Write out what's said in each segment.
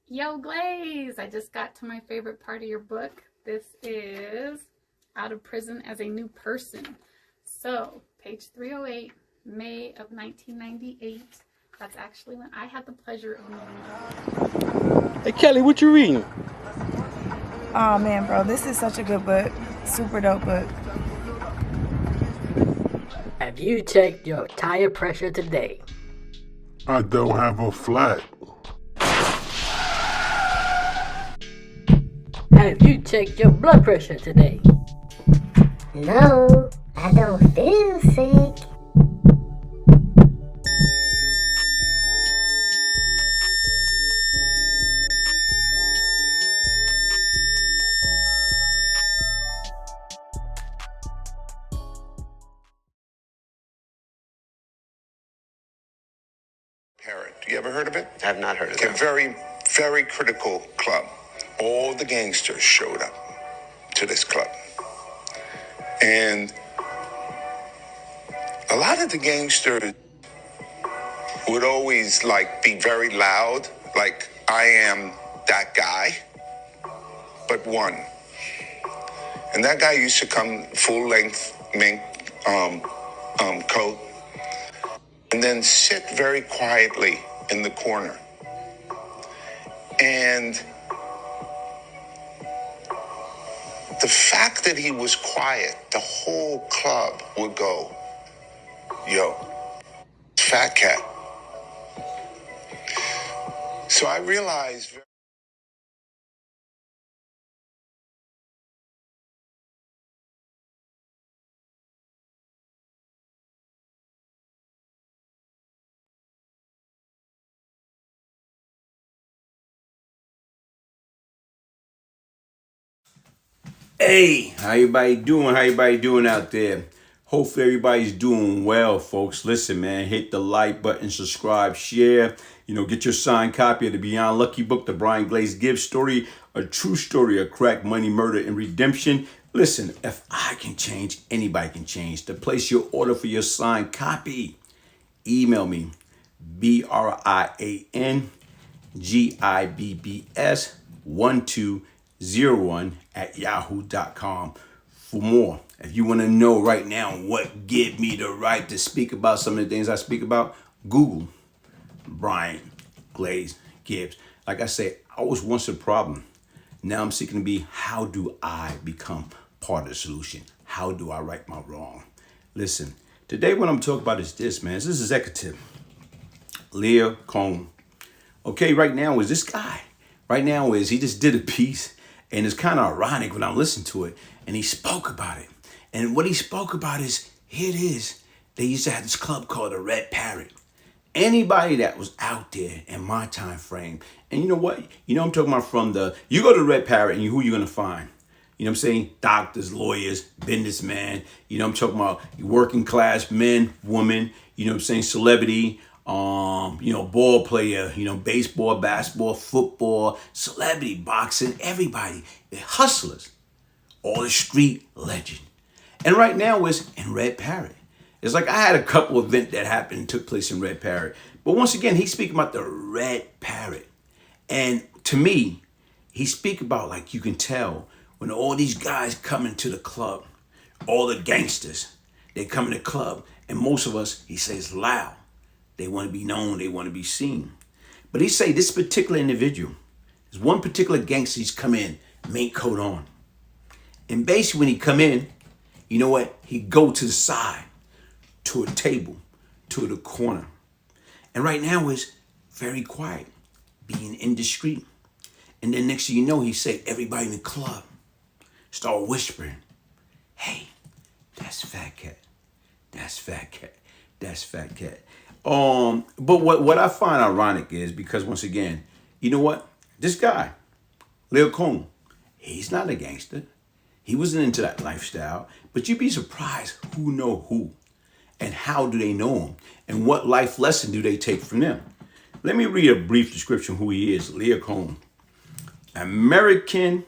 Yo, Glaze! I just got to my favorite part of your book. This is Out of Prison as a New Person. So, page 308, May of 1998. That's actually when I had the pleasure of meeting you. Hey, Kelly, what you reading? Oh man, bro, this is such a good book. Super dope book. Have you checked your tire pressure today? I don't have a flat. Have you checked your blood pressure today? No, I don't feel sick. Parrot. You ever heard of it? I have not heard of Okay, that. very, very critical club. All the gangsters showed up to this club. And a lot of the gangsters would always be very loud, like I am that guy, but one. And that guy used to come full length mink coat and then sit very quietly in the corner. And the fact that he was quiet, the whole club would go, yo, Fat Cat. So I realized... Hey, how everybody doing? How everybody doing out there? Hopefully everybody's doing well, folks. Listen, man, hit the like button, subscribe, share. Get your signed copy of the Beyond Lucky book, the Brian Glaze Gibbs story, a true story of crack, money, murder, and redemption. Listen, if I can change, anybody can change. To place your order for your signed copy, email me, BrianGibbs1201@yahoo.com for more. If you want to know right now what give me the right to speak about some of the things I speak about, Google Brian Glaze Gibbs. Like I say, I was once a problem. Now I'm seeking to be, how do I become part of the solution? How do I right my wrong? Listen, today what I'm talking about is this, man. This is executive Lyor Cohen. Okay, right now is this guy. Right now is he just did a piece, and it's kind of ironic when I listen to it, and he spoke about it. And what he spoke about is, here it is. They used to have this club called the Red Parrot. Anybody that was out there in my time frame, and you know what? I'm talking about you go to the Red Parrot, and who you gonna find? You know what I'm saying? Doctors, lawyers, businessmen. I'm talking about working class men, women. You know what I'm saying? Celebrity. Ball player, baseball, basketball, football, celebrity, boxing, everybody. They're hustlers. All the street legend. And right now it's in Red Parrot. It's like I had a couple of events that happened and took place in Red Parrot. But once again, he's speaking about the Red Parrot. And to me, he speak about, like you can tell, when all these guys come into the club, all the gangsters, they come in the club. And most of us, he says, loud. They want to be known. They want to be seen. But he say this particular individual, there's one particular gangster, he's come in, mink coat on. And basically when he come in, you know what? He go to the side, to a table, to the corner. And right now it's very quiet, being indiscreet. And then next thing you know, he say, everybody in the club start whispering, hey, that's Fat Cat. That's Fat Cat. That's Fat Cat. But what I find ironic is because once again, you know what? This guy, Lyor Cohen, he's not a gangster. He wasn't into that lifestyle. But you'd be surprised who know who and how do they know him and what life lesson do they take from them. Let me read a brief description of who he is. Lyor Cohen, American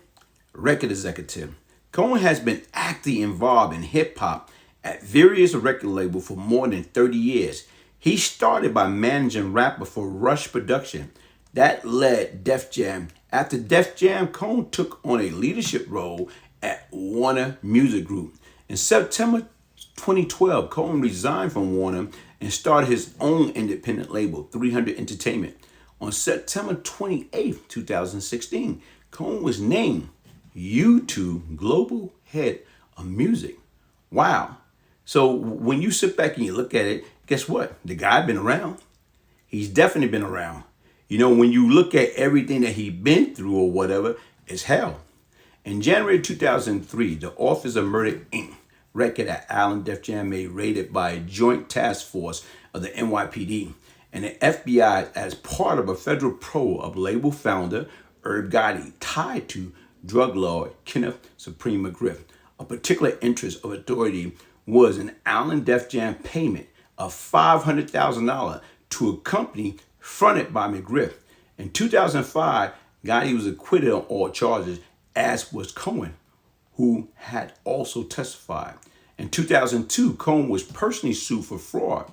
record executive. Cohen has been actively involved in hip hop at various record labels for more than 30 years. He started by managing rapper for Rush Production, That led Def Jam. After Def Jam, Cohen took on a leadership role at Warner Music Group. In September 2012, Cohen resigned from Warner and started his own independent label, 300 Entertainment. On September 28, 2016, Cohen was named U2 Global Head of Music. Wow. So when you sit back and you look at it, guess what? The guy been around. He's definitely been around. You know, when you look at everything that he's been through or whatever, it's hell. In January 2003, the Office of Murder, Inc. record at Allen Def Jam made raided by a joint task force of the NYPD and the FBI as part of a federal probe of label founder Irv Gotti tied to drug lord Kenneth Supreme McGriff. A particular interest of authority was an Allen Def Jam payment of $500,000 to a company fronted by McGriff. In 2005, Gotti was acquitted on all charges, as was Cohen, who had also testified. In 2002, Cohen was personally sued for fraud,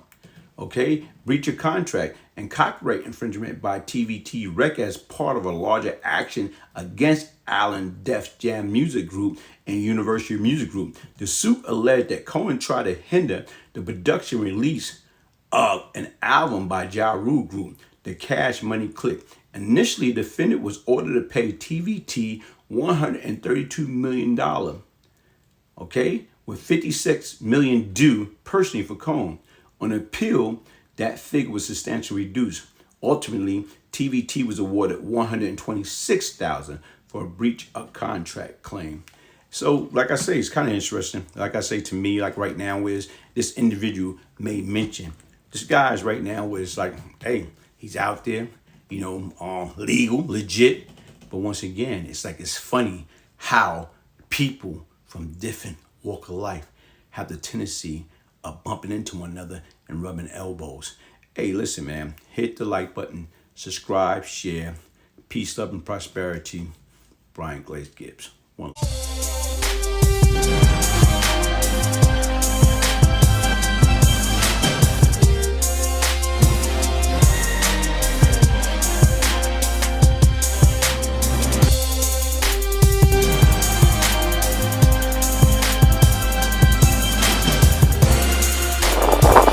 breach of contract, and copyright infringement by TVT Rec as part of a larger action against Allen Def Jam Music Group and University Music Group. The suit alleged that Cohen tried to hinder the production release of an album by Ja Rule Group, the Cash Money Clique. Initially, the defendant was ordered to pay TVT $132 million, with $56 million due personally for Cohen. On appeal, that figure was substantially reduced. Ultimately, TVT was awarded $126,000 for a breach of contract claim. So, like I say, it's kind of interesting. Like I say, to me, like right now, is this individual made mention. This guy is right now where it's like, hey, he's out there, legal, legit. But once again, it's like, it's funny how people from different walk of life have the tendency of bumping into one another and rubbing elbows. Hey, listen, man, hit the like button, subscribe, share. Peace, love, and prosperity. Brian Glaze Gibbs. One.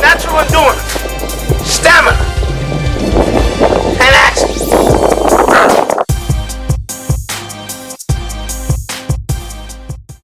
Natural endurance, stamina,